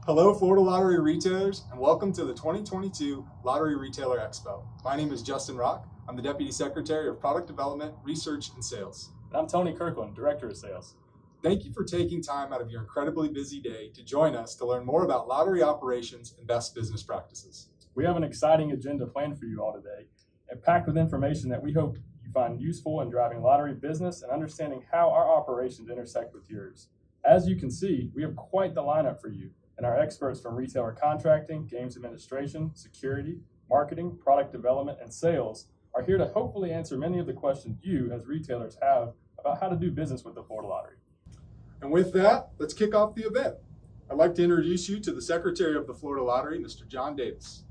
Hello, Florida Lottery retailers, and welcome to the 2022 Lottery Retailer Expo. My name is Justin Rock. I'm the Deputy Secretary of Product Development, Research, and Sales. And I'm Tony Kirkland, Director of Sales. Thank you for taking time out of your incredibly busy day to join us to learn more about lottery operations and best business practices. We have an exciting agenda planned for you all today, and packed with information that we hope you find useful in driving lottery business and understanding how our operations intersect with yours. As you can see, we have quite the lineup for you, and our experts from retailer contracting, games administration, security, marketing, product development, and sales are here to hopefully answer many of the questions you as retailers have about how to do business with the Florida Lottery. And with that, let's kick off the event. I'd like to introduce you to the Secretary of the Florida Lottery, Mr. John Davis.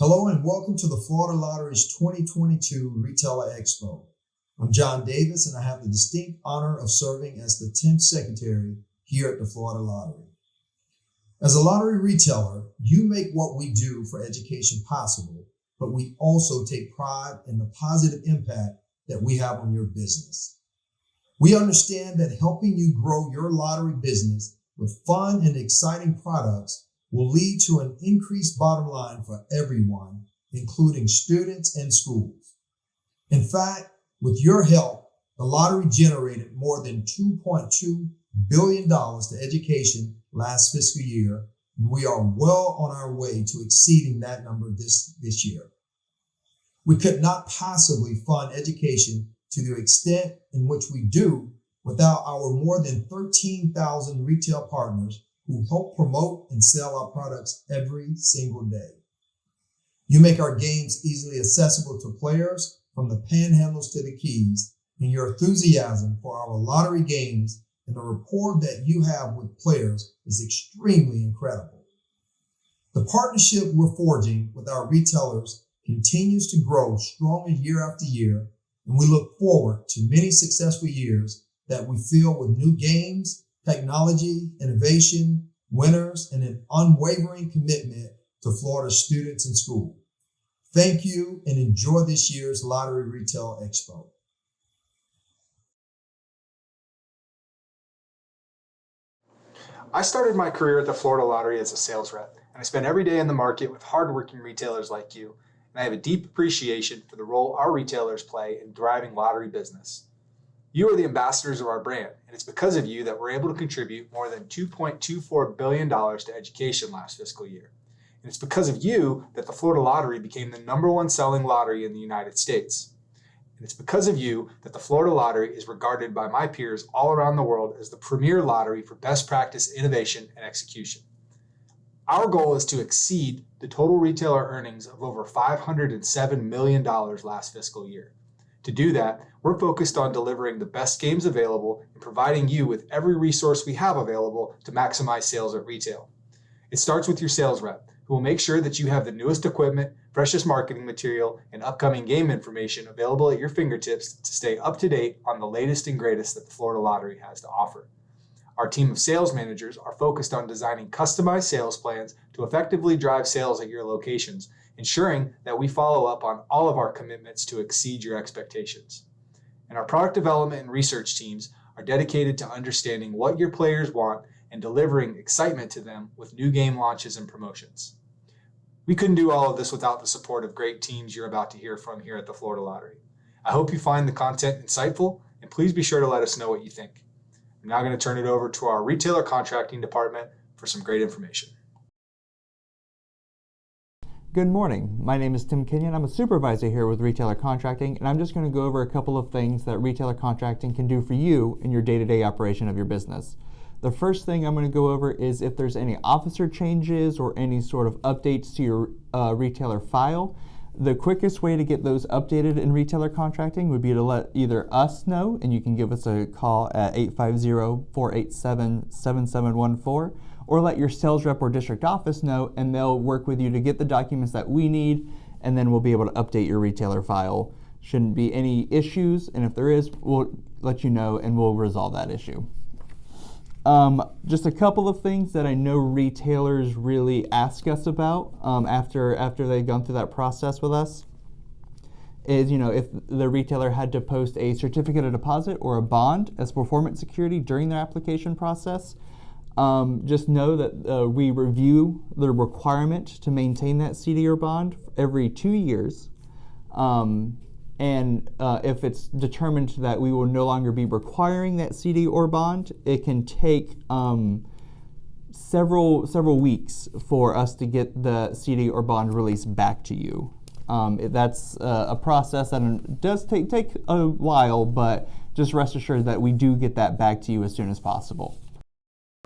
Hello and welcome to the Florida Lottery's 2022 Retailer Expo. I'm John Davis and I have the distinct honor of serving as the 10th Secretary here at the Florida Lottery. As a lottery retailer, you make what we do for education possible, but we also take pride in the positive impact that we have on your business. We understand that helping you grow your lottery business with fun and exciting products will lead to an increased bottom line for everyone, including students and schools. In fact, with your help, the lottery generated more than $2.2 billion to education last fiscal year, and we are well on our way to exceeding that number this year. We could not possibly fund education to the extent in which we do without our more than 13,000 retail partners who help promote and sell our products every single day. You make our games easily accessible to players from the panhandles to the keys, and your enthusiasm for our lottery games and the rapport that you have with players is extremely incredible. The partnership we're forging with our retailers continues to grow strongly year after year, and we look forward to many successful years that we fill with new games, technology, innovation, winners, and an unwavering commitment to Florida students and schools. Thank you and enjoy this year's Lottery Retail Expo. I started my career at the Florida Lottery as a sales rep, and I spend every day in the market with hardworking retailers like you, and I have a deep appreciation for the role our retailers play in driving lottery business. You are the ambassadors of our brand, and it's because of you that we're able to contribute more than $2.24 billion to education last fiscal year. And it's because of you that the Florida Lottery became the #1 selling lottery in the United States. And it's because of you that the Florida Lottery is regarded by my peers all around the world as the premier lottery for best practice innovation and execution. Our goal is to exceed the total retailer earnings of over $507 million last fiscal year. To do that, we're focused on delivering the best games available and providing you with every resource we have available to maximize sales at retail. It starts with your sales rep, who will make sure that you have the newest equipment, freshest marketing material, and upcoming game information available at your fingertips to stay up to date on the latest and greatest that the Florida Lottery has to offer. Our team of sales managers are focused on designing customized sales plans to effectively drive sales at your locations, ensuring that we follow up on all of our commitments to exceed your expectations. And our product development and research teams are dedicated to understanding what your players want and delivering excitement to them with new game launches and promotions. We couldn't do all of this without the support of great teams you're about to hear from here at the Florida Lottery. I hope you find the content insightful, and please be sure to let us know what you think. I'm now going to turn it over to our retailer contracting department for some great information. Good morning. My name is Tim Kenyon. I'm a supervisor here with Retailer Contracting, and I'm just going to go over a couple of things that Retailer Contracting can do for you in your day-to-day operation of your business. The first thing I'm going to go over is if there's any officer changes or any sort of updates to your retailer file. The quickest way to get those updated in Retailer Contracting would be to let either us know, and you can give us a call at 850-487-7714, or let your sales rep or district office know, and they'll work with you to get the documents that we need, and then we'll be able to update your retailer file. Shouldn't be any issues, and if there is, we'll let you know and we'll resolve that issue. Just a couple of things that I know retailers really ask us about after they've gone through that process with us is, if the retailer had to post a certificate of deposit or a bond as performance security during their application process, just know that we review the requirement to maintain that CD or bond every 2 years. And if it's determined that we will no longer be requiring that CD or bond, it can take several weeks for us to get the CD or bond release back to you. That's a process that does take a while, but just rest assured that we do get that back to you as soon as possible.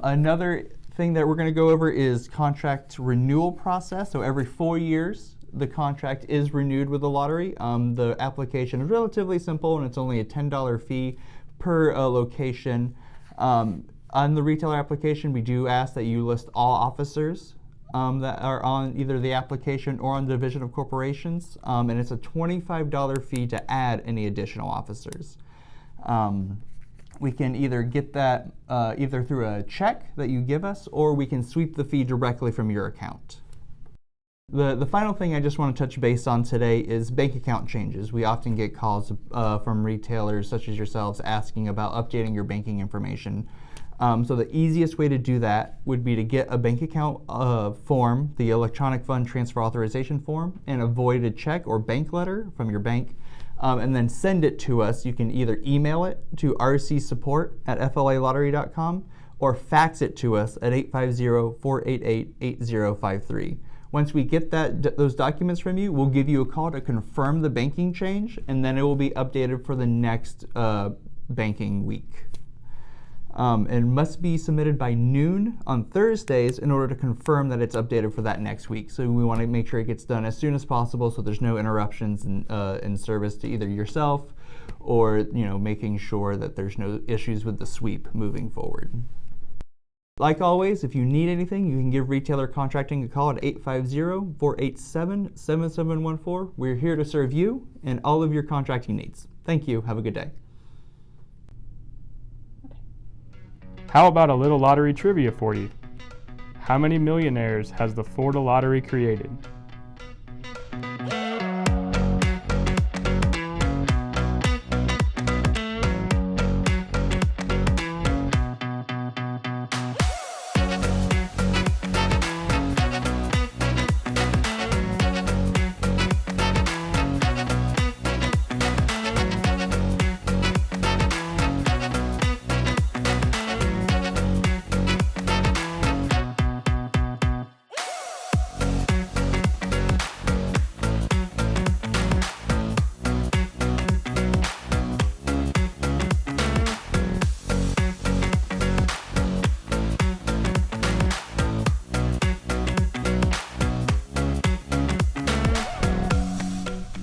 Another thing that we're going to go over is contract renewal process. So every 4 years, the contract is renewed with the lottery. The application is relatively simple, and it's only a $10 fee per location. On the retailer application, we do ask that you list all officers that are on either the application or on the division of corporations, and it's a $25 fee to add any additional officers. We can either get that either through a check that you give us, or we can sweep the fee directly from your account. The final thing I just want to touch base on today is bank account changes. We often get calls from retailers such as yourselves asking about updating your banking information. So the easiest way to do that would be to get a bank account form, the electronic fund transfer authorization form, and a voided check or bank letter from your bank, and then send it to us. You can either email it to rcsupport@flalottery.com or fax it to us at 850-488-8053. Once we get those documents from you, we'll give you a call to confirm the banking change, and then it will be updated for the next banking week. And must be submitted by noon on Thursdays in order to confirm that it's updated for that next week. So we want to make sure it gets done as soon as possible so there's no interruptions in service to either yourself or making sure that there's no issues with the sweep moving forward. Like always, if you need anything, you can give Retailer Contracting a call at 850-487-7714. We're here to serve you and all of your contracting needs. Thank you. Have a good day. How about a little lottery trivia for you? How many millionaires has the Florida Lottery created?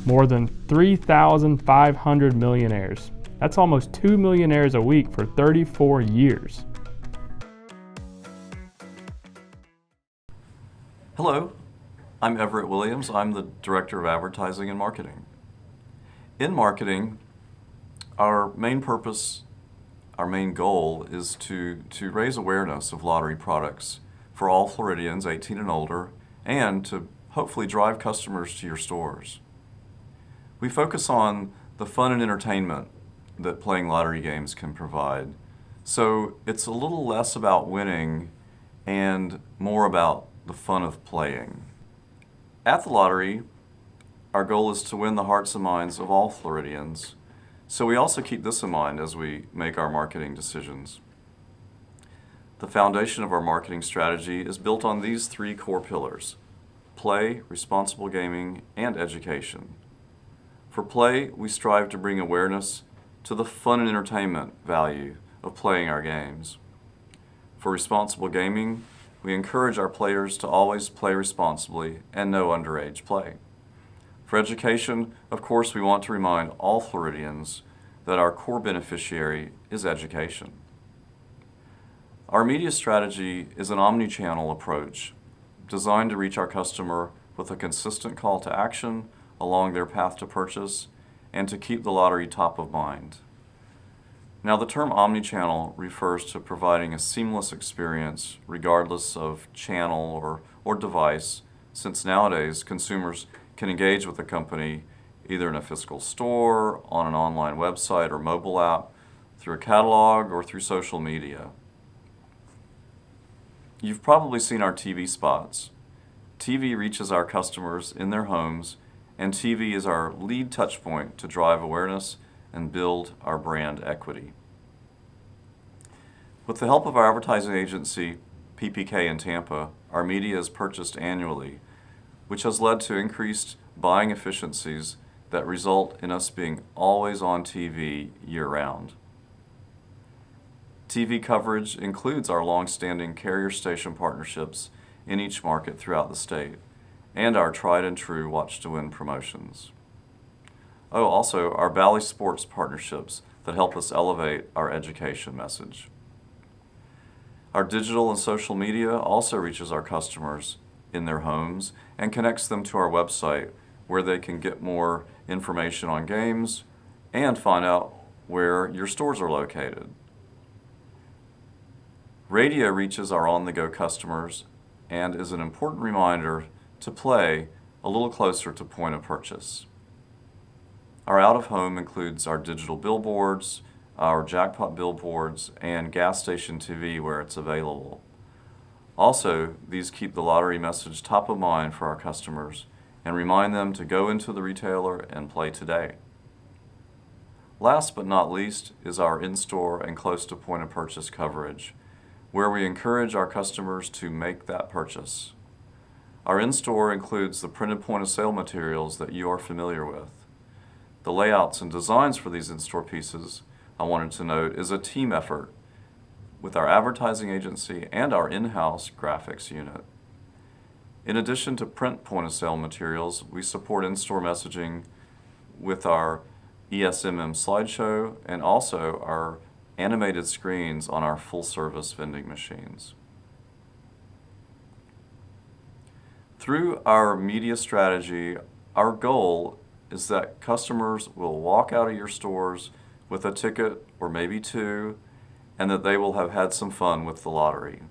More than 3,500 millionaires. That's almost 2 millionaires a week for 34 years. Hello, I'm Everett Williams. I'm the Director of Advertising and Marketing. In marketing, our main purpose, our main goal is to raise awareness of lottery products for all Floridians 18 and older, and to hopefully drive customers to your stores. We focus on the fun and entertainment that playing lottery games can provide. So it's a little less about winning and more about the fun of playing. At the lottery, our goal is to win the hearts and minds of all Floridians. So we also keep this in mind as we make our marketing decisions. The foundation of our marketing strategy is built on these three core pillars: play, responsible gaming, and education. For play, we strive to bring awareness to the fun and entertainment value of playing our games. For responsible gaming, we encourage our players to always play responsibly and no underage play. For education, of course, we want to remind all Floridians that our core beneficiary is education. Our media strategy is an omni-channel approach designed to reach our customer with a consistent call to action along their path to purchase and to keep the lottery top of mind. Now, the term omni-channel refers to providing a seamless experience regardless of channel or device, since nowadays consumers can engage with a company either in a physical store, on an online website or mobile app, through a catalog, or through social media. You've probably seen our TV spots. TV reaches our customers in their homes, and TV is our lead touch point to drive awareness and build our brand equity. With the help of our advertising agency, PPK in Tampa, our media is purchased annually, which has led to increased buying efficiencies that result in us being always on TV year-round. TV coverage includes our long-standing carrier station partnerships in each market throughout the state, and our tried-and-true Watch to Win promotions. Oh, also our Bally Sports partnerships that help us elevate our education message. Our digital and social media also reaches our customers in their homes and connects them to our website, where they can get more information on games and find out where your stores are located. Radio reaches our on-the-go customers and is an important reminder to play a little closer to point of purchase. Our out-of-home includes our digital billboards, our jackpot billboards, and gas station TV where it's available. Also, these keep the lottery message top of mind for our customers and remind them to go into the retailer and play today. Last but not least is our in-store and close to point of purchase coverage, where we encourage our customers to make that purchase. Our in-store includes the printed point of sale materials that you are familiar with. The layouts and designs for these in-store pieces, I wanted to note, is a team effort with our advertising agency and our in-house graphics unit. In addition to print point of sale materials, we support in-store messaging with our ESMM slideshow and also our animated screens on our full-service vending machines. Through our media strategy, our goal is that customers will walk out of your stores with a ticket or maybe two, and that they will have had some fun with the lottery.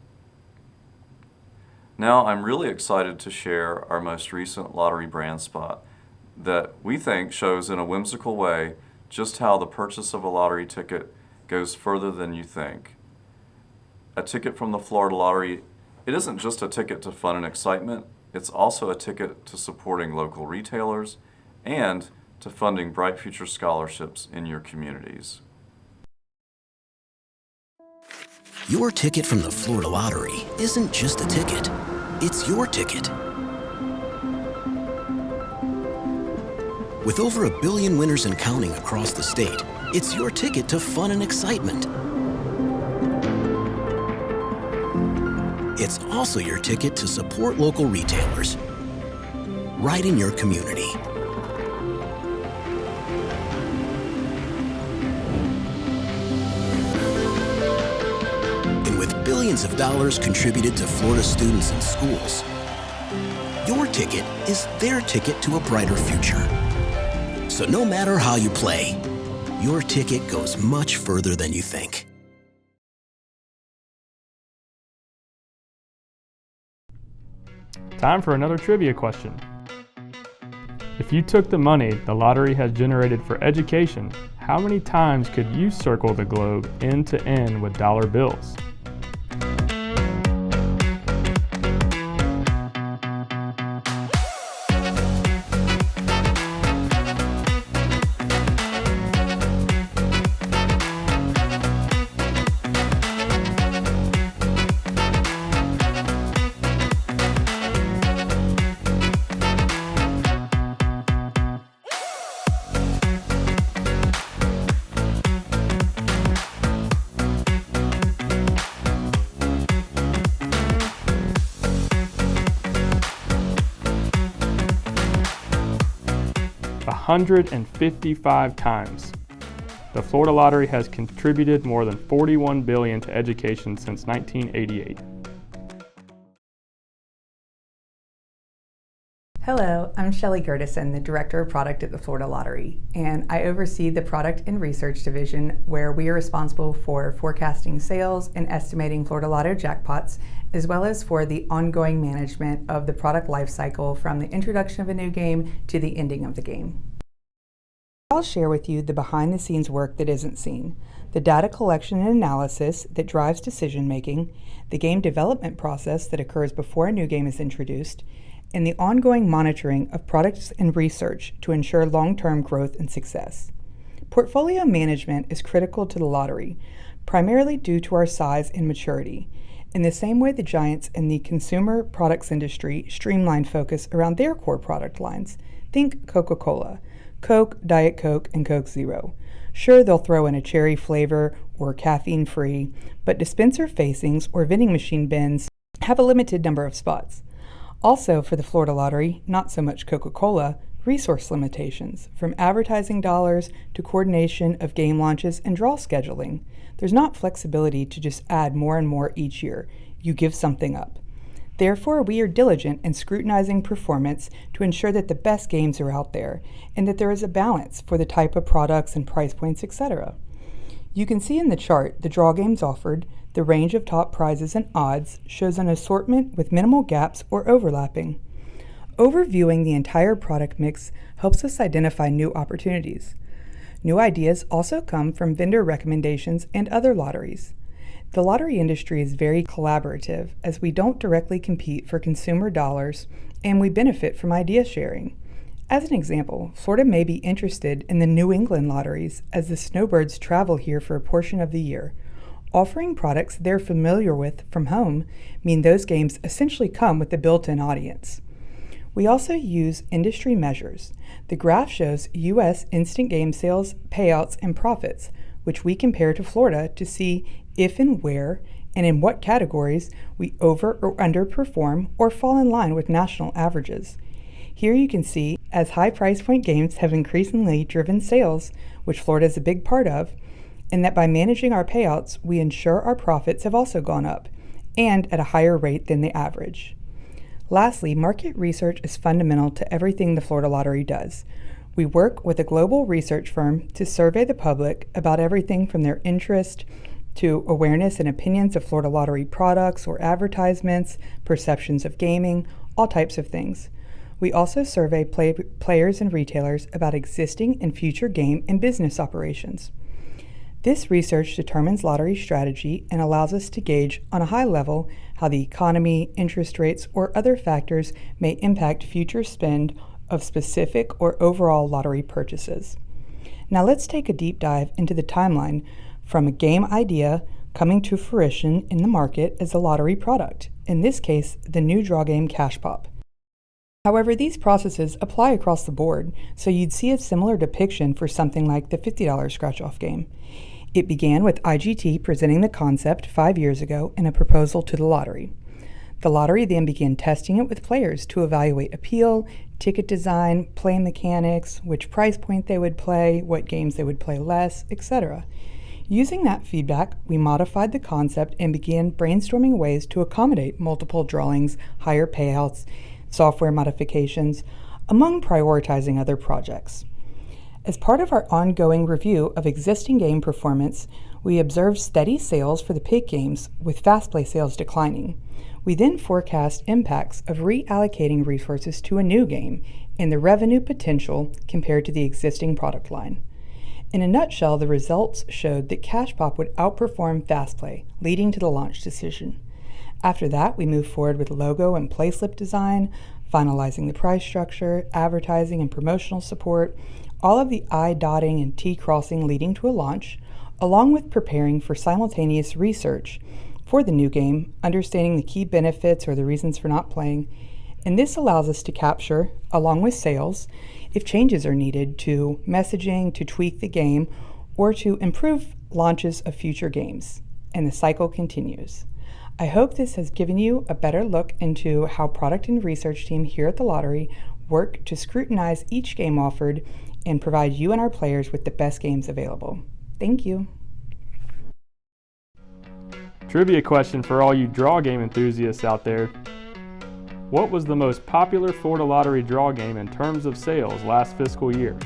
Now I'm really excited to share our most recent lottery brand spot that we think shows in a whimsical way just how the purchase of a lottery ticket goes further than you think. A ticket from the Florida Lottery, it isn't just a ticket to fun and excitement, it's also a ticket to supporting local retailers and to funding Bright Future scholarships in your communities. Your ticket from the Florida Lottery isn't just a ticket, it's your ticket. With over 1 billion winners and counting across the state, it's your ticket to fun and excitement. It's also your ticket to support local retailers, right in your community. And with billions of dollars contributed to Florida students and schools, your ticket is their ticket to a brighter future. So no matter how you play, your ticket goes much further than you think. Time for another trivia question. If you took the money the lottery has generated for education, how many times could you circle the globe end to end with dollar bills? $155 times. The Florida Lottery has contributed more than $41 billion to education since 1988. Hello, I'm Shelley Gertison, the Director of Product at the Florida Lottery, and I oversee the Product and Research Division, where we are responsible for forecasting sales and estimating Florida Lotto jackpots, as well as for the ongoing management of the product lifecycle from the introduction of a new game to the ending of the game. I'll share with you the behind-the-scenes work that isn't seen, the data collection and analysis that drives decision-making, the game development process that occurs before a new game is introduced, and the ongoing monitoring of products and research to ensure long-term growth and success. Portfolio management is critical to the lottery, primarily due to our size and maturity. In the same way the giants in the consumer products industry streamline focus around their core product lines, think Coca-Cola, Coke, Diet Coke, and Coke Zero. Sure, they'll throw in a cherry flavor or caffeine-free, but dispenser facings or vending machine bins have a limited number of spots. Also, for the Florida Lottery, not so much Coca-Cola, resource limitations, from advertising dollars to coordination of game launches and draw scheduling. There's not flexibility to just add more and more each year. You give something up. Therefore, we are diligent in scrutinizing performance to ensure that the best games are out there and that there is a balance for the type of products and price points, etc. You can see in the chart the draw games offered, the range of top prizes and odds shows an assortment with minimal gaps or overlapping. Overviewing the entire product mix helps us identify new opportunities. New ideas also come from vendor recommendations and other lotteries. The lottery industry is very collaborative as we don't directly compete for consumer dollars and we benefit from idea sharing. As an example, Florida may be interested in the New England lotteries as the snowbirds travel here for a portion of the year. Offering products they're familiar with from home mean those games essentially come with a built-in audience. We also use industry measures. The graph shows U.S. instant game sales, payouts, and profits, which we compare to Florida to see if and where and in what categories we over or underperform or fall in line with national averages. Here you can see, as high price point games have increasingly driven sales, which Florida is a big part of, and that by managing our payouts, we ensure our profits have also gone up, and at a higher rate than the average. Lastly, market research is fundamental to everything the Florida Lottery does. We work with a global research firm to survey the public about everything from their interest to awareness and opinions of Florida Lottery products or advertisements, perceptions of gaming, all types of things. We also survey players and retailers about existing and future game and business operations. This research determines lottery strategy and allows us to gauge on a high level how the economy, interest rates, or other factors may impact future spend of specific or overall lottery purchases. Now let's take a deep dive into the timeline from a game idea coming to fruition in the market as a lottery product, in this case, the new draw game Cash Pop. However, these processes apply across the board, so you'd see a similar depiction for something like the $50 scratch-off game. It began with IGT presenting the concept 5 years ago in a proposal to the lottery. The lottery then began testing it with players to evaluate appeal, ticket design, play mechanics, which price point they would play, what games they would play less, etc. Using that feedback, we modified the concept and began brainstorming ways to accommodate multiple drawings, higher payouts, software modifications, among prioritizing other projects. As part of our ongoing review of existing game performance, we observed steady sales for the pig games, with fast play sales declining. We then forecast impacts of reallocating resources to a new game and the revenue potential compared to the existing product line. In a nutshell, the results showed that Cash Pop would outperform fast play, leading to the launch decision. After that, we moved forward with logo and playslip design, finalizing the price structure, advertising and promotional support, all of the I dotting and T crossing leading to a launch, along with preparing for simultaneous research for the new game, understanding the key benefits or the reasons for not playing, and this allows us to capture, along with sales, if changes are needed to messaging, to tweak the game, or to improve launches of future games, and the cycle continues. I hope this has given you a better look into how product and research team here at the lottery work to scrutinize each game offered and provide you and our players with the best games available. Thank you. Trivia question for all you draw game enthusiasts out there. What was the most popular Florida Lottery draw game in terms of sales last fiscal year?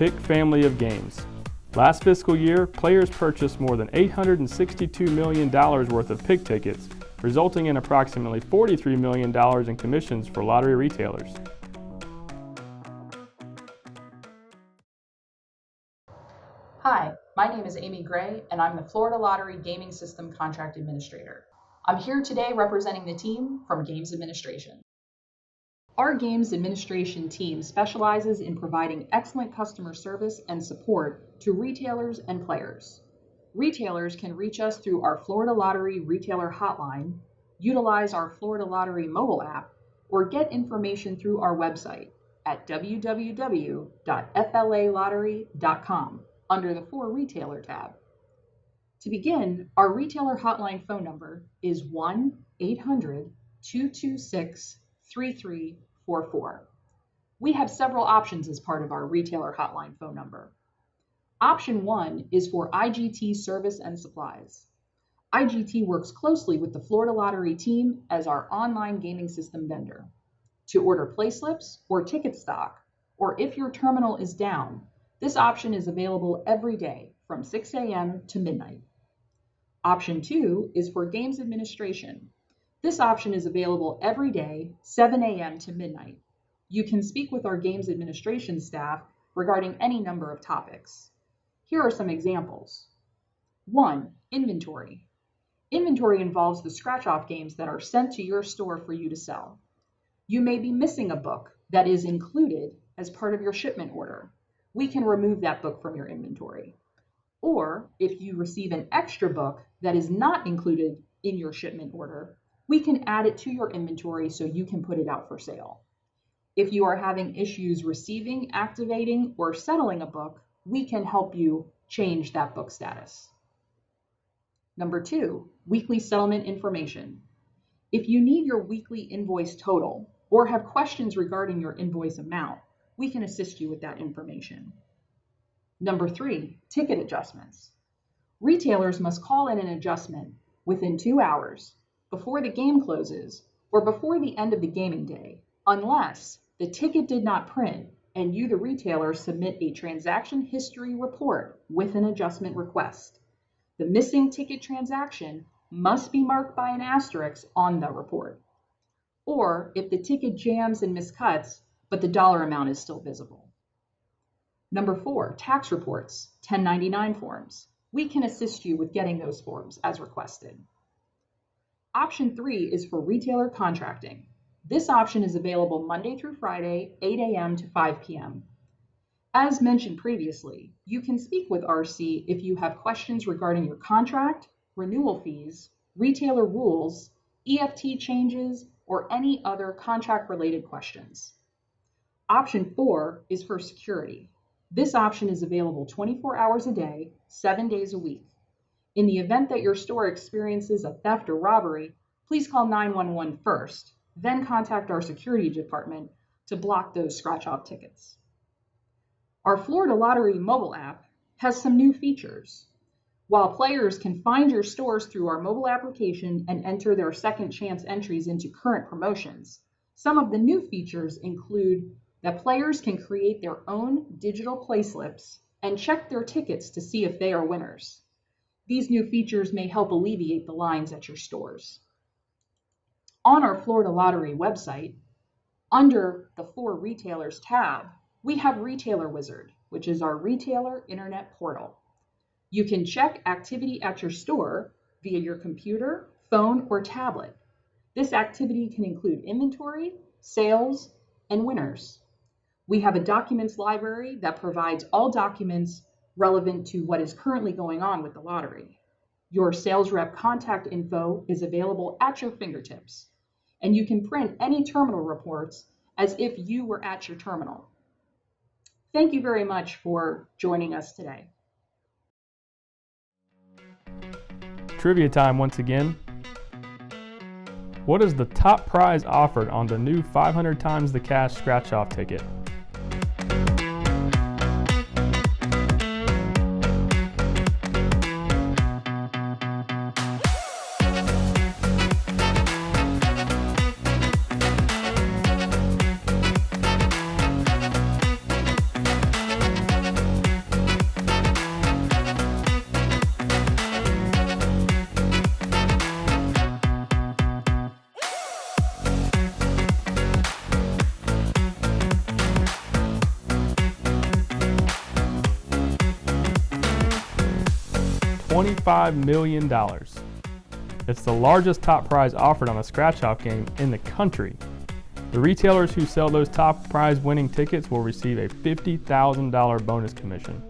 Pick family of games. Last fiscal year, players purchased more than $862 million worth of Pick tickets, resulting in approximately $43 million in commissions for lottery retailers. Hi, my name is Amy Gray, and I'm the Florida Lottery Gaming System Contract Administrator. I'm here today representing the team from Games Administration. Our Games Administration team specializes in providing excellent customer service and support to retailers and players. Retailers can reach us through our Florida Lottery Retailer Hotline, utilize our Florida Lottery mobile app, or get information through our website at www.flalottery.com under the For Retailer tab. To begin, our retailer hotline phone number is 1-800-226-3344. We have several options as part of our retailer hotline phone number. Option 1 is for IGT service and supplies. IGT works closely with the Florida Lottery team as our online gaming system vendor. To order playslips or ticket stock, or if your terminal is down, this option is available every day from 6 a.m. to midnight. Option 2 is for Games Administration. This option is available every day, 7 a.m. to midnight. You can speak with our Games Administration staff regarding any number of topics. Here are some examples. 1. Inventory. Inventory involves the scratch-off games that are sent to your store for you to sell. You may be missing a book that is included as part of your shipment order. We can remove that book from your inventory. Or if you receive an extra book that is not included in your shipment order, we can add it to your inventory so you can put it out for sale. If you are having issues receiving, activating, or settling a book, we can help you change that book status. Number 2, weekly settlement information. If you need your weekly invoice total or have questions regarding your invoice amount, we can assist you with that information. Number 3, ticket adjustments. Retailers must call in an adjustment within 2 hours, before the game closes, or before the end of the gaming day, unless the ticket did not print and you, the retailer, submit a transaction history report with an adjustment request. The missing ticket transaction must be marked by an asterisk on the report. Or if the ticket jams and miscuts, but the dollar amount is still visible. Number 4, tax reports, 1099 forms. We can assist you with getting those forms as requested. Option 3 is for retailer contracting. This option is available Monday through Friday, 8 a.m. to 5 p.m. As mentioned previously, you can speak with RC if you have questions regarding your contract, renewal fees, retailer rules, EFT changes, or any other contract-related questions. Option 4 is for security. This option is available 24 hours a day, 7 days a week. In the event that your store experiences a theft or robbery, please call 911 first, then contact our security department to block those scratch-off tickets. Our Florida Lottery mobile app has some new features. While players can find your stores through our mobile application and enter their second chance entries into current promotions, some of the new features include that players can create their own digital playslips and check their tickets to see if they are winners. These new features may help alleviate the lines at your stores. On our Florida Lottery website, under the For Retailers tab, we have Retailer Wizard, which is our retailer internet portal. You can check activity at your store via your computer, phone, or tablet. This activity can include inventory, sales, and winners. We have a documents library that provides all documents relevant to what is currently going on with the lottery. Your sales rep contact info is available at your fingertips, and you can print any terminal reports as if you were at your terminal. Thank you very much for joining us today. Trivia time once again. What is the top prize offered on the new 500 times the cash scratch-off ticket? $25 million. It's the largest top prize offered on a scratch-off game in the country. The retailers who sell those top prize winning tickets will receive a $50,000 bonus commission.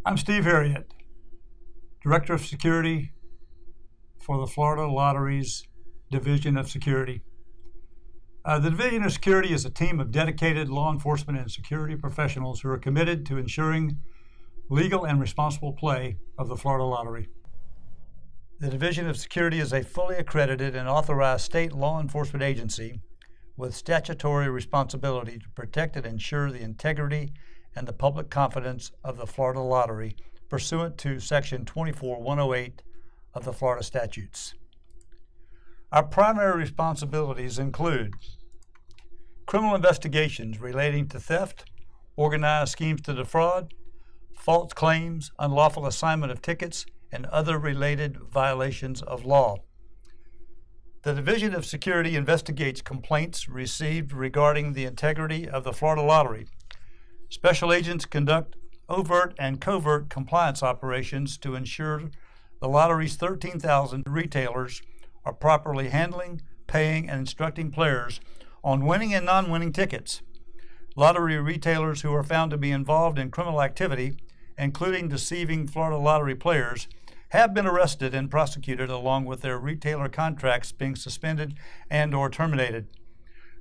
I'm Steve Harriet, Director of Security for the Florida Lottery's Division of Security. The Division of Security is a team of dedicated law enforcement and security professionals who are committed to ensuring legal and responsible play of the Florida Lottery. The Division of Security is a fully accredited and authorized state law enforcement agency with statutory responsibility to protect and ensure the integrity and the public confidence of the Florida Lottery pursuant to Section 24108 of the Florida statutes. Our primary responsibilities include criminal investigations relating to theft, organized schemes to defraud, false claims, unlawful assignment of tickets, and other related violations of law. The Division of Security investigates complaints received regarding the integrity of the Florida Lottery. Special agents conduct overt and covert compliance operations to ensure the lottery's 13,000 retailers are properly handling, paying, and instructing players on winning and non-winning tickets. Lottery retailers who are found to be involved in criminal activity, including deceiving Florida Lottery players, have been arrested and prosecuted, along with their retailer contracts being suspended and or terminated.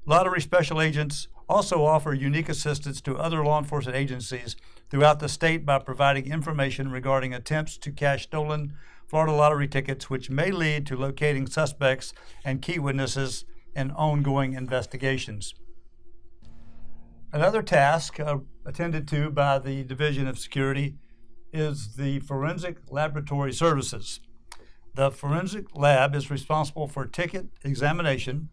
Lottery special agents also offer unique assistance to other law enforcement agencies throughout the state by providing information regarding attempts to cash stolen Florida Lottery tickets, which may lead to locating suspects and key witnesses in ongoing investigations. Another task attended to by the Division of Security is the Forensic Laboratory Services. The Forensic Lab is responsible for ticket examination,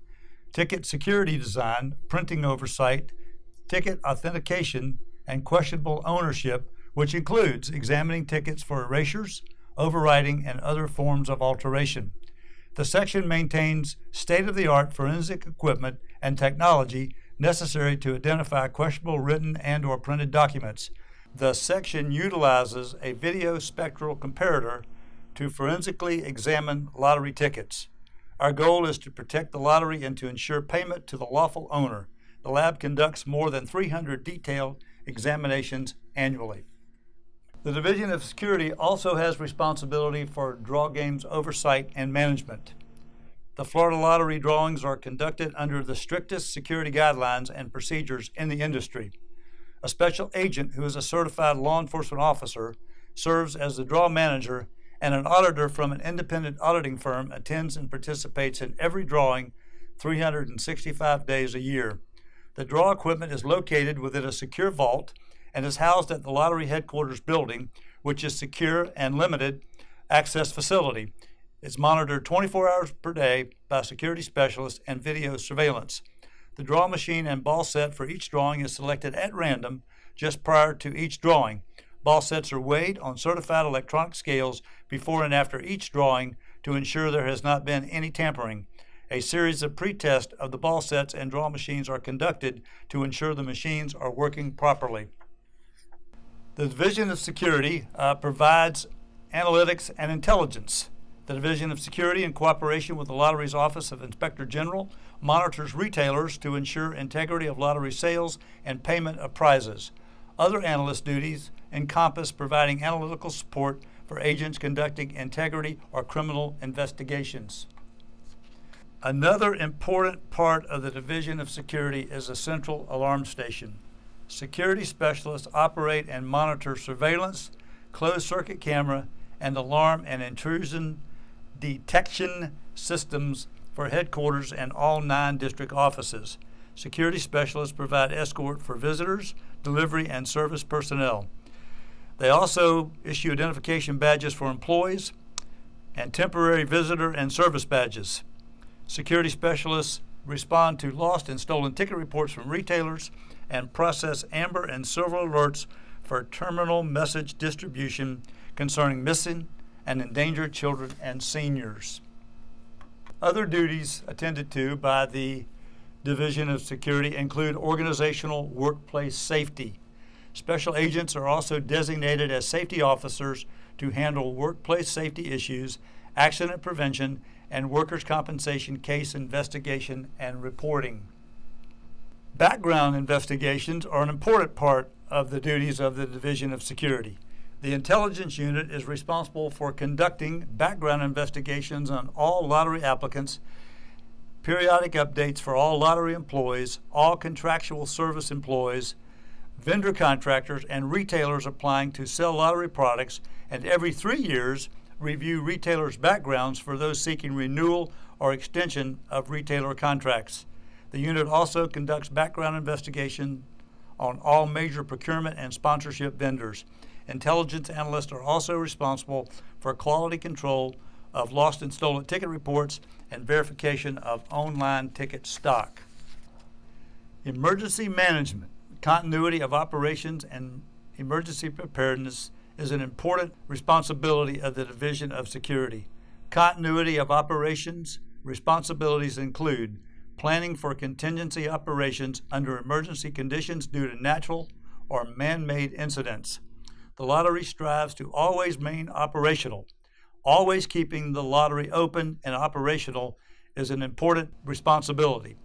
ticket security design, printing oversight, ticket authentication, and questionable ownership, which includes examining tickets for erasures, overwriting, and other forms of alteration. The section maintains state-of-the-art forensic equipment and technology necessary to identify questionable written and or printed documents. The section utilizes a video spectral comparator to forensically examine lottery tickets. Our goal is to protect the lottery and to ensure payment to the lawful owner. The lab conducts more than 300 detailed examinations annually. The Division of Security also has responsibility for draw games oversight and management. The Florida Lottery drawings are conducted under the strictest security guidelines and procedures in the industry. A special agent who is a certified law enforcement officer serves as the draw manager, and an auditor from an independent auditing firm attends and participates in every drawing 365 days a year. The draw equipment is located within a secure vault and is housed at the lottery headquarters building, which is secure and limited access facility. It's monitored 24 hours per day by security specialists and video surveillance. The draw machine and ball set for each drawing is selected at random just prior to each drawing. Ball sets are weighed on certified electronic scales before and after each drawing to ensure there has not been any tampering. A series of pre-tests of the ball sets and draw machines are conducted to ensure the machines are working properly. The Division of Security provides analytics and intelligence. The Division of Security, in cooperation with the Lottery's Office of Inspector General, monitors retailers to ensure integrity of lottery sales and payment of prizes. Other analyst duties encompass providing analytical support for agents conducting integrity or criminal investigations. Another important part of the Division of Security is a central alarm station. Security specialists operate and monitor surveillance, closed-circuit camera, and alarm and intrusion detection systems for headquarters and all 9 district offices. Security specialists provide escort for visitors, delivery, and service personnel. They also issue identification badges for employees and temporary visitor and service badges. Security specialists respond to lost and stolen ticket reports from retailers and process amber and silver alerts for terminal message distribution concerning missing and endangered children and seniors. Other duties attended to by the Division of Security include organizational workplace safety. Special agents are also designated as safety officers to handle workplace safety issues, accident prevention, and workers' compensation case investigation and reporting. Background investigations are an important part of the duties of the Division of Security. The intelligence unit is responsible for conducting background investigations on all lottery applicants, periodic updates for all lottery employees, all contractual service employees, vendor contractors, and retailers applying to sell lottery products, and every 3 years review retailers' backgrounds for those seeking renewal or extension of retailer contracts. The unit also conducts background investigation on all major procurement and sponsorship vendors. Intelligence analysts are also responsible for quality control of lost and stolen ticket reports and verification of online ticket stock. Emergency management, continuity of operations, and emergency preparedness is an important responsibility of the Division of Security. Continuity of operations responsibilities include planning for contingency operations under emergency conditions due to natural or man-made incidents. The lottery strives to always remain operational. Always keeping the lottery open and operational is an important responsibility.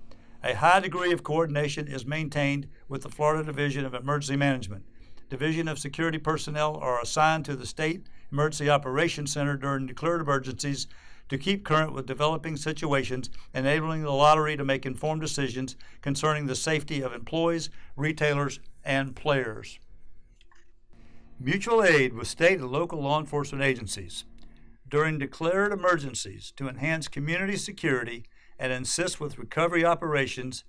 A high degree of coordination is maintained with the Florida Division of Emergency Management. Division of Security personnel are assigned to the State Emergency Operations Center during declared emergencies to keep current with developing situations, enabling the lottery to make informed decisions concerning the safety of employees, retailers, and players. Mutual aid with state and local law enforcement agencies. During declared emergencies to enhance community security and assist with recovery operations,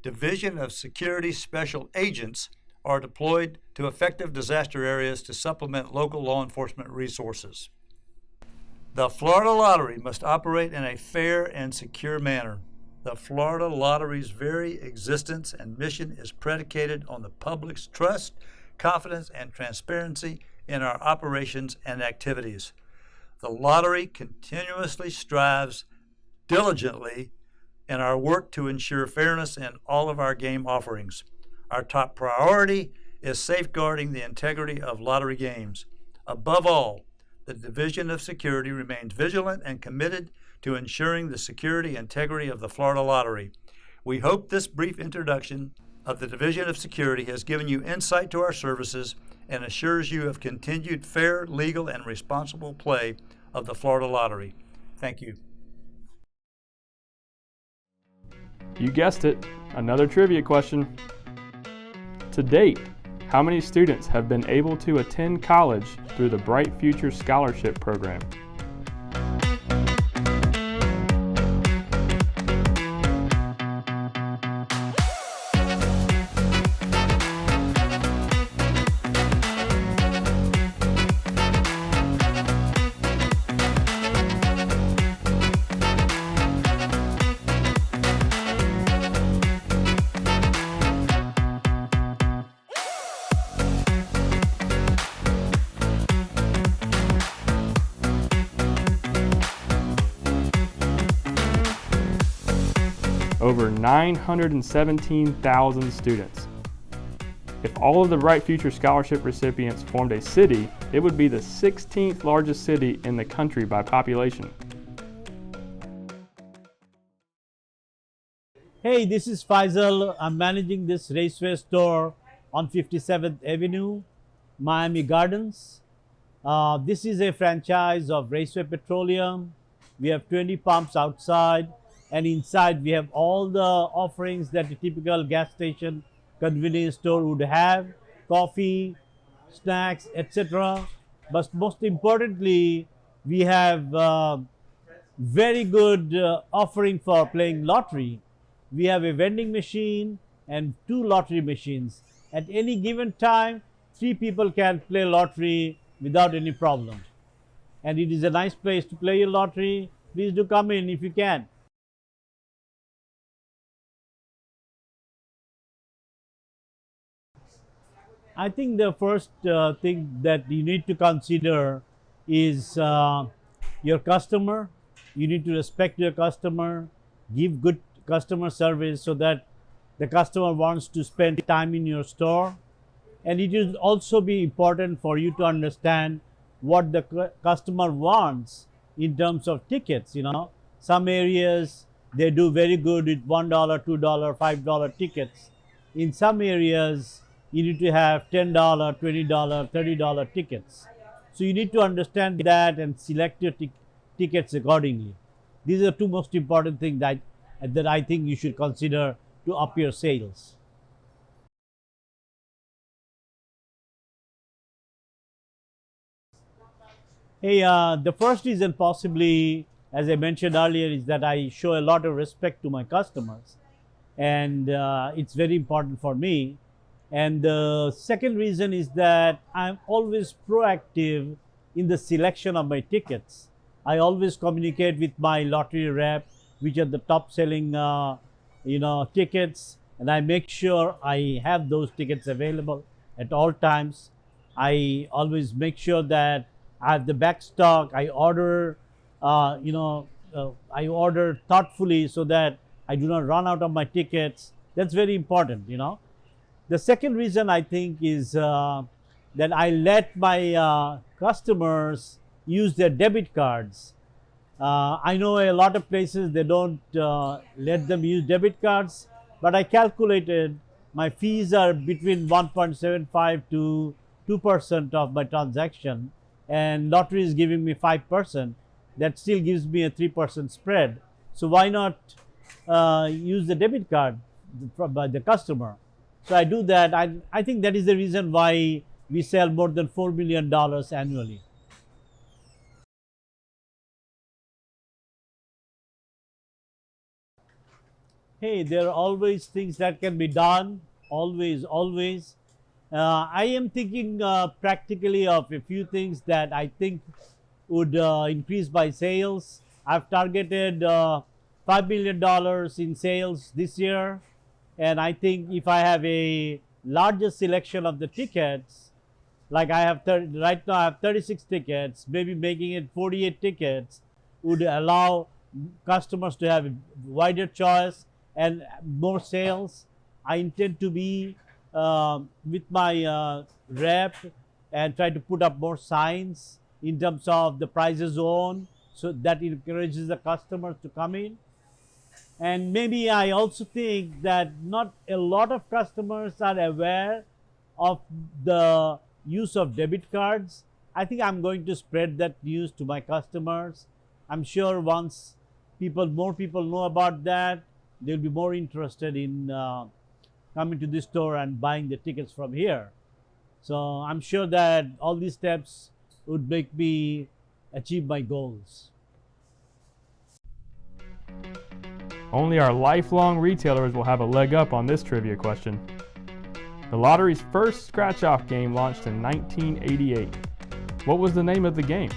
Division of Security special agents are deployed to effective disaster areas to supplement local law enforcement resources. The Florida Lottery must operate in a fair and secure manner. The Florida Lottery's very existence and mission is predicated on the public's trust, confidence, and transparency in our operations and activities. The lottery continuously strives diligently in our work to ensure fairness in all of our game offerings. Our top priority is safeguarding the integrity of lottery games. Above all, the Division of Security remains vigilant and committed to ensuring the security and integrity of the Florida Lottery. We hope this brief introduction of the Division of Security has given you insight to our services and assures you of continued fair, legal, and responsible play of the Florida Lottery. Thank you. You guessed it, another trivia question. To date, how many students have been able to attend college through the Bright Future Scholarship Program? Over 917,000 students. If all of the Bright Future Scholarship recipients formed a city, it would be the 16th largest city in the country by population. Hey, this is Faisal. I'm managing this Raceway store on 57th Avenue, Miami Gardens. This is a franchise of Raceway Petroleum. We have 20 pumps outside, and inside we have all the offerings that a typical gas station convenience store would have: coffee, snacks, etc. But most importantly, we have very good offering for playing lottery. We have a vending machine and 2 lottery machines. At any given time, 3 people can play lottery without any problem. And it is a nice place to play your lottery. Please do come in if you can. I think the first thing that you need to consider is your customer. You need to respect your customer, give good customer service so that the customer wants to spend time in your store. And it will also be important for you to understand what the customer wants in terms of tickets. Some areas they do very good with $1, $2, $5 tickets. In some areas you need to have $10, $20, $30 tickets. So you need to understand that and select your tickets accordingly. These are two most important things that I think you should consider to up your sales. Hey, the first reason possibly, as I mentioned earlier, is that I show a lot of respect to my customers, and it's very important for me. And the second reason is that I'm always proactive in the selection of my tickets. I always communicate with my lottery rep, which are the top selling, tickets, and I make sure I have those tickets available at all times. I always make sure that I have the back stock. I order thoughtfully so that I do not run out of my tickets. That's very important. The second reason I think is that I let my customers use their debit cards. I know a lot of places they don't let them use debit cards, but I calculated my fees are between 1.75 to 2% of my transaction, and lottery is giving me 5%. That still gives me a 3% spread. So why not use the debit card by the customer? So I do that. I think that is the reason why we sell more than $4 million annually. Hey, there are always things that can be done. Always, always. I am thinking practically of a few things that I think would increase my sales. I've targeted $5 million in sales this year. And I think if I have a larger selection of the tickets, like I have right now I have 36 tickets, maybe making it 48 tickets would allow customers to have a wider choice and more sales. I intend to be with my rep and try to put up more signs in terms of the prices zone so that encourages the customers to come in. And maybe I also think that not a lot of customers are aware of the use of debit cards. I think I'm going to spread that news to my customers. I'm sure once more people know about that, they'll be more interested in coming to this store and buying the tickets from here. So I'm sure that all these steps would make me achieve my goals. Only our lifelong retailers will have a leg up on this trivia question. The lottery's first scratch-off game launched in 1988. What was the name of the game?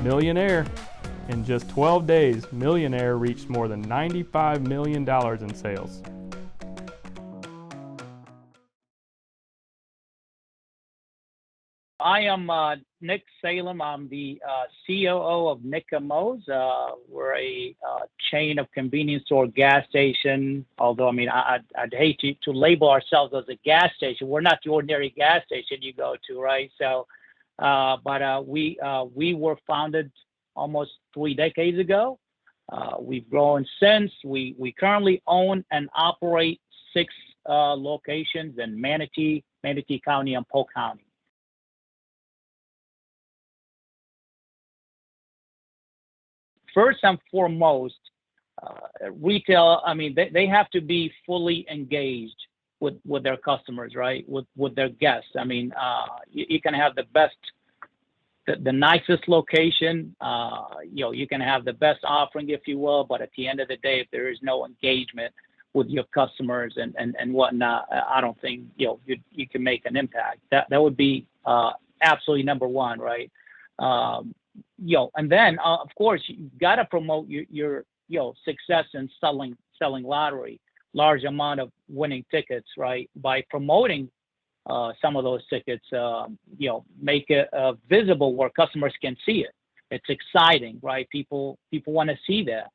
Millionaire. In just 12 days, Millionaire reached more than $95 million in sales. I am Nick Salem. I'm the COO of Nick & Mo's. We're a chain of convenience store gas station. Although, I mean, I'd hate to label ourselves as a gas station. We're not the ordinary gas station you go to, right? So, but we were founded almost 3 decades ago. We've grown since. We currently own and operate 6 locations in Manatee County, and Polk County. First and foremost, retail, I mean, they have to be fully engaged with their customers, right? With their guests. I mean, you can have the best, the nicest location, you can have the best offering, if you will, but at the end of the day, if there is no engagement with your customers and whatnot, I don't think, you can make an impact. That would be absolutely number one, right? And then, of course, you've got to promote your success in selling lottery, large amount of winning tickets, right? By promoting some of those tickets, make it visible where customers can see it. It's exciting, right? People want to see that.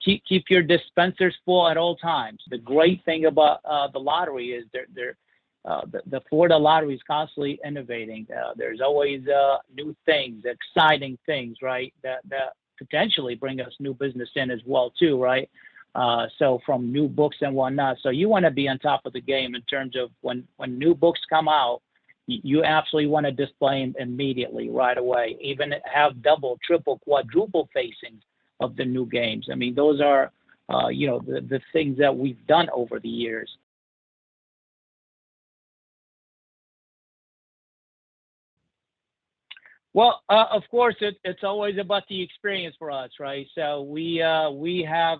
Keep your dispensers full at all times. The great thing about the lottery is the Florida Lottery is constantly innovating. There's always new things, exciting things, right? That potentially bring us new business in as well too, right? So from new books and whatnot. So you want to be on top of the game in terms of when new books come out, you absolutely want to display them immediately, right away. Even have double, triple, quadruple facings of the new games. I mean, those are, the things that we've done over the years. Well, of course, it's always about the experience for us, right? So we have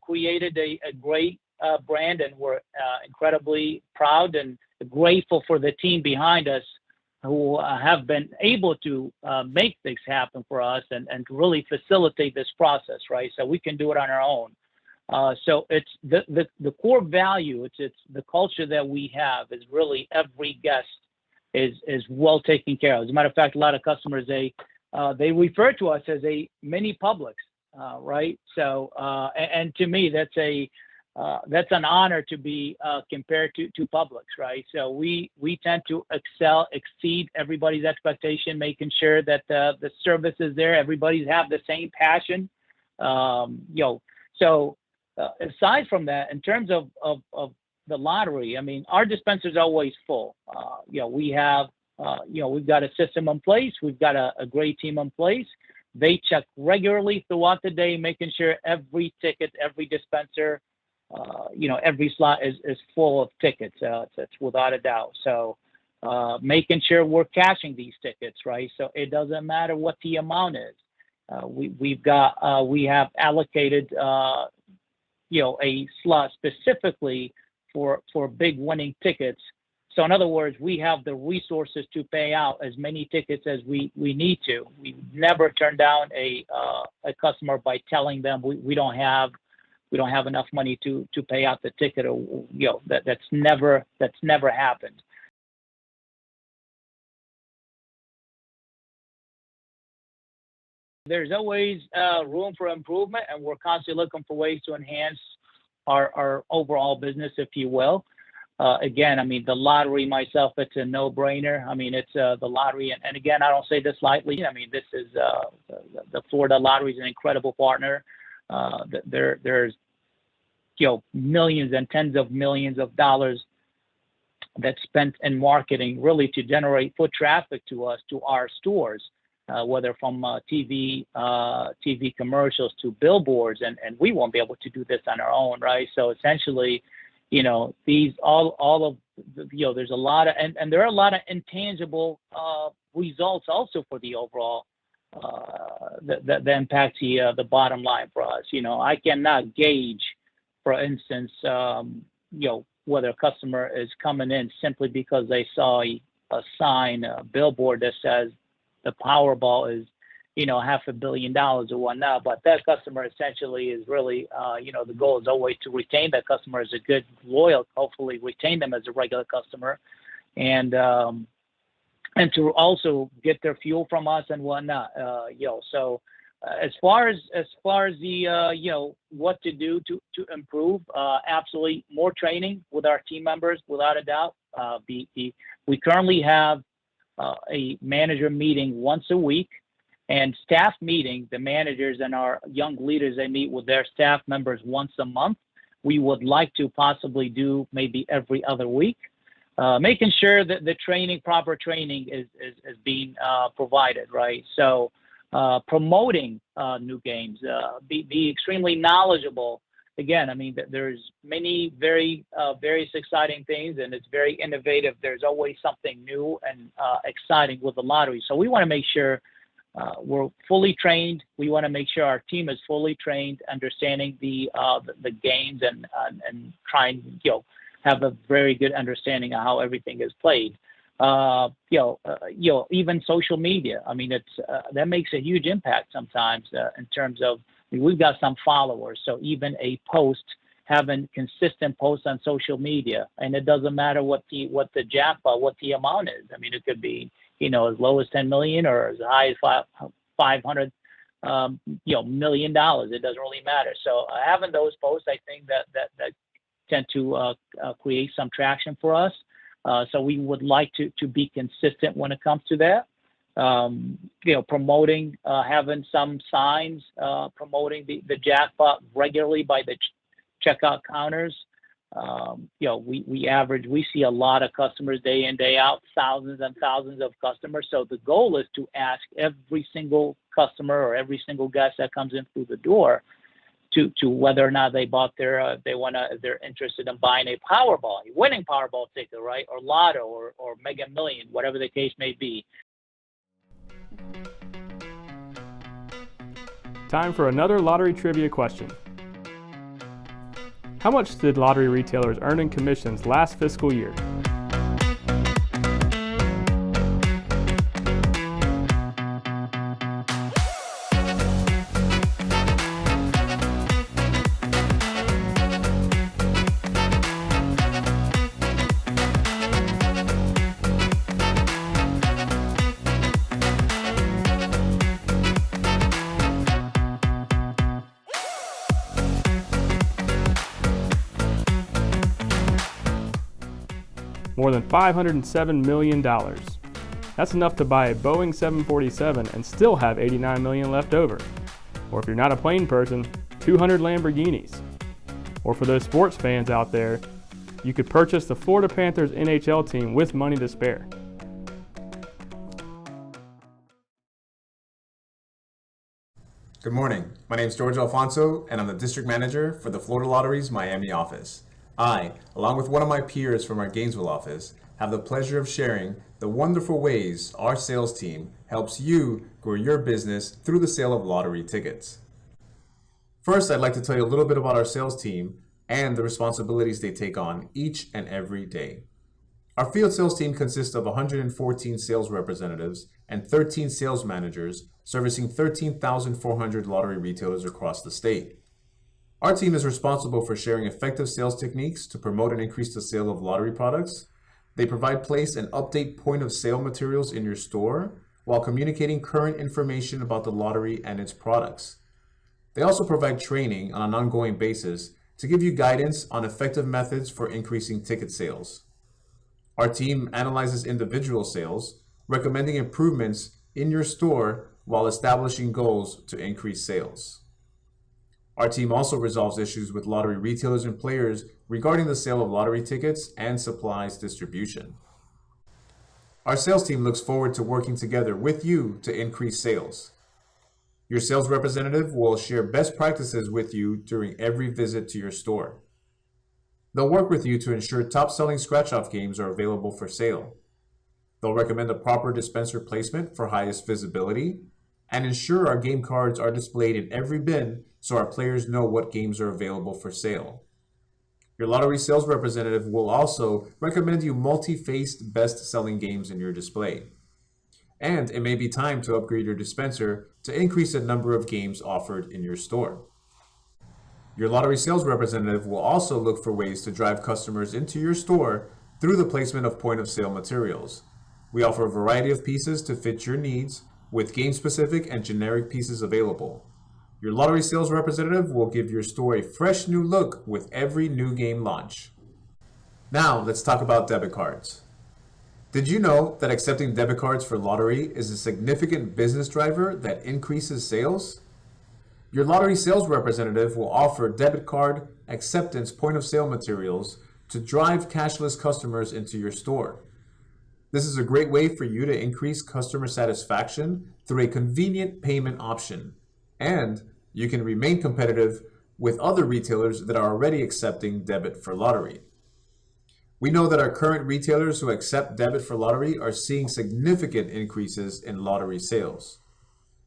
created a great brand, and we're incredibly proud and grateful for the team behind us who have been able to make this happen for us and to really facilitate this process, right? So we can do it on our own. So it's the core value. It's the culture that we have is really every guest is well taken care of. As a matter of fact, a lot of customers, they refer to us as a mini Publix, right? So, and to me, that's an honor to be compared to Publix, right? So we tend to exceed everybody's expectation, making sure that the service is there. Everybody's have the same passion, So aside from that, in terms of the lottery, I mean, our dispenser is always full. We have, we've got a system in place. We've got a great team in place. They check regularly throughout the day, making sure every ticket, every dispenser, every slot is full of tickets. It's without a doubt. So making sure we're cashing these tickets, right? So it doesn't matter what the amount is. We have allocated, a slot specifically for big winning tickets. So in other words, we have the resources to pay out as many tickets as we need to. We never turn down a customer by telling them we don't have enough money to pay out the ticket, or that's never happened. There's always room for improvement, and we're constantly looking for ways to enhance our overall business, if you will. Again, I mean, the lottery myself, it's a no-brainer. I mean, it's the lottery, and again, I don't say this lightly. I mean, this is the Florida Lottery is an incredible partner. There's millions and tens of millions of dollars that's spent in marketing, really to generate foot traffic to us, to our stores. Whether from TV commercials to billboards, and we won't be able to do this on our own, right? So essentially, these all of there's a lot of and there are a lot of intangible results also for the overall the impact the bottom line for us. I cannot gauge, for instance, whether a customer is coming in simply because they saw a sign, a billboard that says the Powerball is, $500 million or whatnot. But that customer essentially is really, the goal is always to retain that customer as a good, loyal, hopefully retain them as a regular customer, and to also get their fuel from us and whatnot. So as far as the what to do to improve, absolutely more training with our team members, without a doubt. We currently have a manager meeting once a week, and staff meeting. The managers and our young leaders, they meet with their staff members once a month. We would like to possibly do maybe every other week, making sure that the proper training is being provided, right? So promoting new games, be extremely knowledgeable again, I mean, there's many various exciting things, and it's very innovative. There's always something new and exciting with the lottery. So we want to make sure we're fully trained. We want to make sure our team is fully trained, understanding the games and trying, have a very good understanding of how everything is played. Even social media. I mean, it's that makes a huge impact sometimes in terms of, I mean, we've got some followers, so even a post, having consistent posts on social media, and it doesn't matter what the jackpot, what the amount is. I mean, it could be as low as 10 million or as high as $500 million. It doesn't really matter. So having those posts, I think that tend to create some traction for us. So we would like to be consistent when it comes to that. Promoting, having some signs, promoting the jackpot regularly by the checkout counters. We see a lot of customers day in, day out, thousands and thousands of customers. So the goal is to ask every single customer or every single guest that comes in through the door to whether or not they bought they're interested in buying a Powerball, a winning Powerball ticket, right? Or Lotto or Mega Million, whatever the case may be. Time for another lottery trivia question. How much did lottery retailers earn in commissions last fiscal year? More than $507 million. That's enough to buy a Boeing 747 and still have $89 million left over. Or if you're not a plane person, 200 Lamborghinis. Or for those sports fans out there, you could purchase the Florida Panthers NHL team with money to spare. Good morning. My name is George Alfonso, and I'm the District Manager for the Florida Lottery's Miami office. I, along with one of my peers from our Gainesville office, have the pleasure of sharing the wonderful ways our sales team helps you grow your business through the sale of lottery tickets. First, I'd like to tell you a little bit about our sales team and the responsibilities they take on each and every day. Our field sales team consists of 114 sales representatives and 13 sales managers servicing 13,400 lottery retailers across the state. Our team is responsible for sharing effective sales techniques to promote and increase the sale of lottery products. They provide, place, and update point of sale materials in your store while communicating current information about the lottery and its products. They also provide training on an ongoing basis to give you guidance on effective methods for increasing ticket sales. Our team analyzes individual sales, recommending improvements in your store while establishing goals to increase sales. Our team also resolves issues with lottery retailers and players regarding the sale of lottery tickets and supplies distribution. Our sales team looks forward to working together with you to increase sales. Your sales representative will share best practices with you during every visit to your store. They'll work with you to ensure top-selling scratch-off games are available for sale. They'll recommend a proper dispenser placement for highest visibility and ensure our game cards are displayed in every bin so our players know what games are available for sale. Your lottery sales representative will also recommend you multi-faced best-selling games in your display. And it may be time to upgrade your dispenser to increase the number of games offered in your store. Your lottery sales representative will also look for ways to drive customers into your store through the placement of point-of-sale materials. We offer a variety of pieces to fit your needs, with game-specific and generic pieces available. Your lottery sales representative will give your store a fresh new look with every new game launch. Now, let's talk about debit cards. Did you know that accepting debit cards for lottery is a significant business driver that increases sales? Your lottery sales representative will offer debit card acceptance point-of-sale materials to drive cashless customers into your store. This is a great way for you to increase customer satisfaction through a convenient payment option. And you can remain competitive with other retailers that are already accepting debit for lottery. We know that our current retailers who accept debit for lottery are seeing significant increases in lottery sales.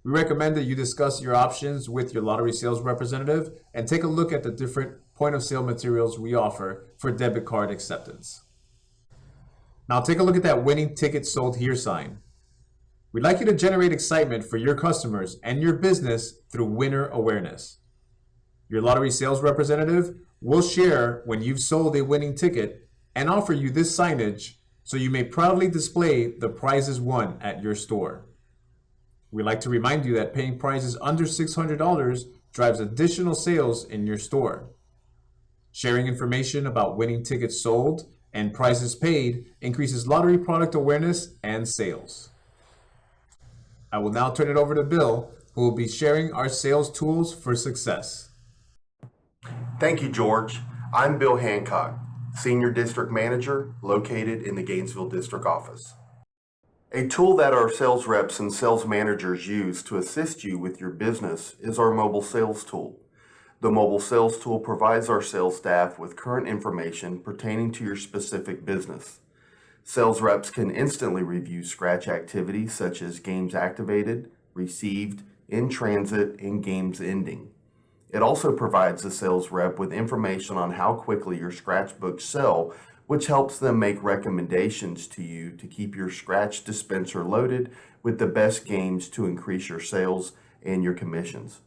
We recommend that you discuss your options with your lottery sales representative and take a look at the different point of sale materials we offer for debit card acceptance. Now take a look at that winning ticket sold here sign. We'd like you to generate excitement for your customers and your business through winner awareness. Your lottery sales representative will share when you've sold a winning ticket and offer you this signage so you may proudly display the prizes won at your store. We'd like to remind you that paying prizes under $600 drives additional sales in your store. Sharing information about winning tickets sold and prizes paid increases lottery product awareness and sales. I will now turn it over to Bill, who will be sharing our sales tools for success. Thank you, George. I'm Bill Hancock, Senior District Manager located in the Gainesville District Office. A tool that our sales reps and sales managers use to assist you with your business is our mobile sales tool. The mobile sales tool provides our sales staff with current information pertaining to your specific business. Sales reps can instantly review scratch activities such as games activated, received, in transit, and games ending. It also provides the sales rep with information on how quickly your scratch books sell, which helps them make recommendations to you to keep your scratch dispenser loaded with the best games to increase your sales and your commissions.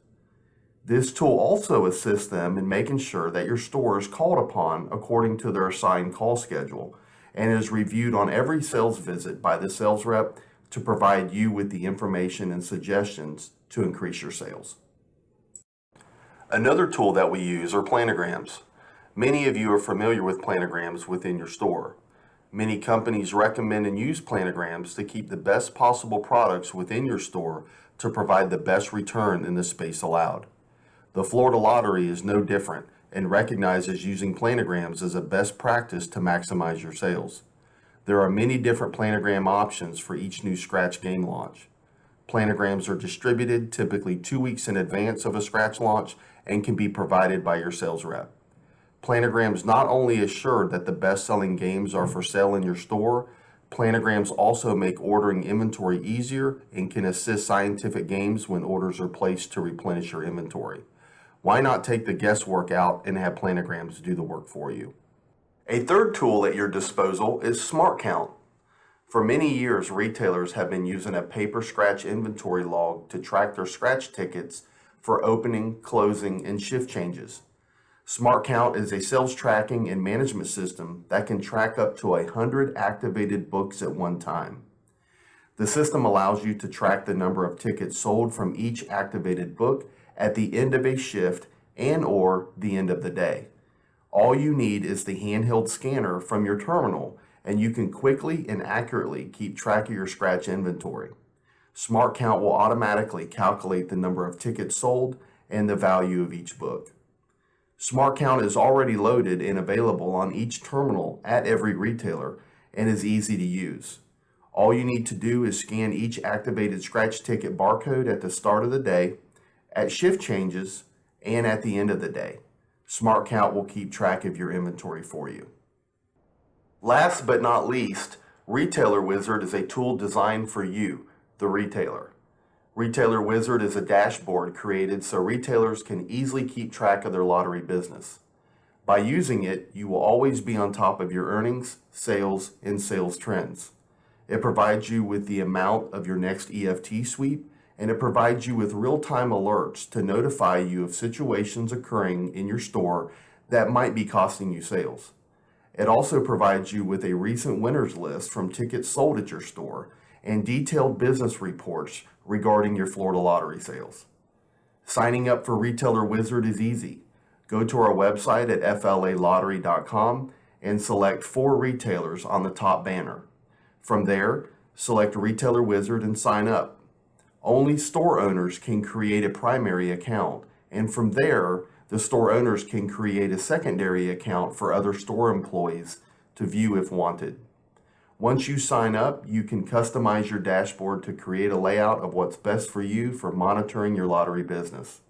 This tool also assists them in making sure that your store is called upon according to their assigned call schedule and is reviewed on every sales visit by the sales rep to provide you with the information and suggestions to increase your sales. Another tool that we use are planograms. Many of you are familiar with planograms within your store. Many companies recommend and use planograms to keep the best possible products within your store to provide the best return in the space allowed. The Florida Lottery is no different and recognizes using planograms as a best practice to maximize your sales. There are many different planogram options for each new scratch game launch. Planograms are distributed typically 2 weeks in advance of a scratch launch and can be provided by your sales rep. Planograms not only assure that the best-selling games are for sale in your store, planograms also make ordering inventory easier and can assist scientific games when orders are placed to replenish your inventory. Why not take the guesswork out and have planograms do the work for you? A third tool at your disposal is SmartCount. For many years, retailers have been using a paper scratch inventory log to track their scratch tickets for opening, closing, and shift changes. SmartCount is a sales tracking and management system that can track up to 100 activated books at one time. The system allows you to track the number of tickets sold from each activated book at the end of a shift and/or the end of the day. All you need is the handheld scanner from your terminal, and you can quickly and accurately keep track of your scratch inventory. SmartCount will automatically calculate the number of tickets sold and the value of each book. SmartCount is already loaded and available on each terminal at every retailer and is easy to use. All you need to do is scan each activated scratch ticket barcode at the start of the day, at shift changes, and at the end of the day. SmartCount will keep track of your inventory for you. Last but not least, Retailer Wizard is a tool designed for you, the retailer. Retailer Wizard is a dashboard created so retailers can easily keep track of their lottery business. By using it, you will always be on top of your earnings, sales, and sales trends. It provides you with the amount of your next EFT sweep, and it provides you with real-time alerts to notify you of situations occurring in your store that might be costing you sales. It also provides you with a recent winners list from tickets sold at your store and detailed business reports regarding your Florida Lottery sales. Signing up for Retailer Wizard is easy. Go to our website at flalottery.com and select 4 retailers on the top banner. From there, select Retailer Wizard and sign up. Only store owners can create a primary account, and from there, the store owners can create a secondary account for other store employees to view if wanted. Once you sign up, you can customize your dashboard to create a layout of what's best for you for monitoring your lottery business.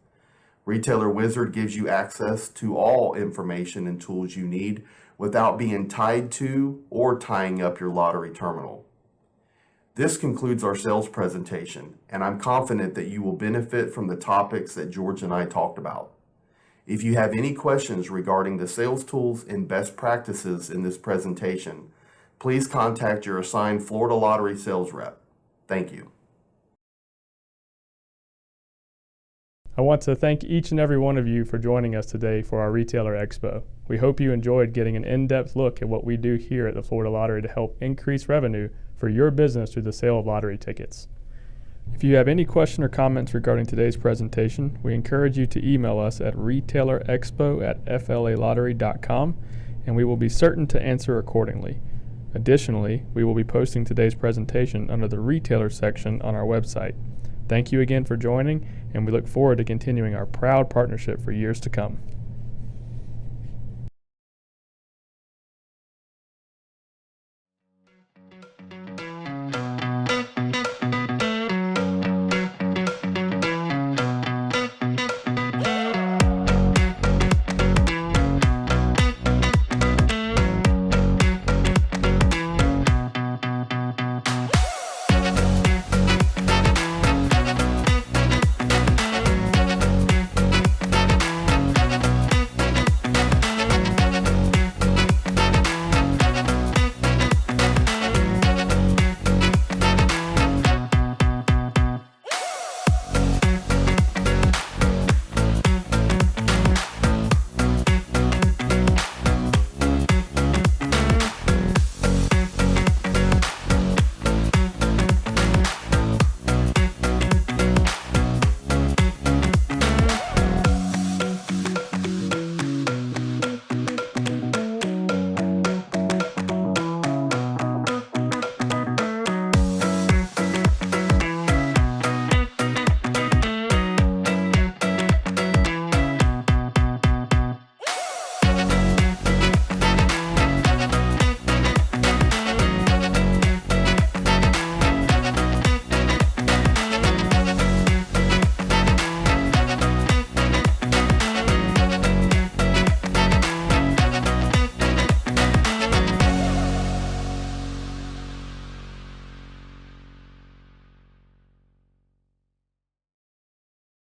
Retailer Wizard gives you access to all information and tools you need without being tied to or tying up your lottery terminal. This concludes our sales presentation, and I'm confident that you will benefit from the topics that George and I talked about. If you have any questions regarding the sales tools and best practices in this presentation, please contact your assigned Florida Lottery sales rep. Thank you. I want to thank each and every one of you for joining us today for our Retailer Expo. We hope you enjoyed getting an in-depth look at what we do here at the Florida Lottery to help increase revenue for your business through the sale of lottery tickets. If you have any question or comments regarding today's presentation, we encourage you to email us at retailerexpo@flalottery.com, and we will be certain to answer accordingly. Additionally, we will be posting today's presentation under the Retailer section on our website. Thank you again for joining, and we look forward to continuing our proud partnership for years to come.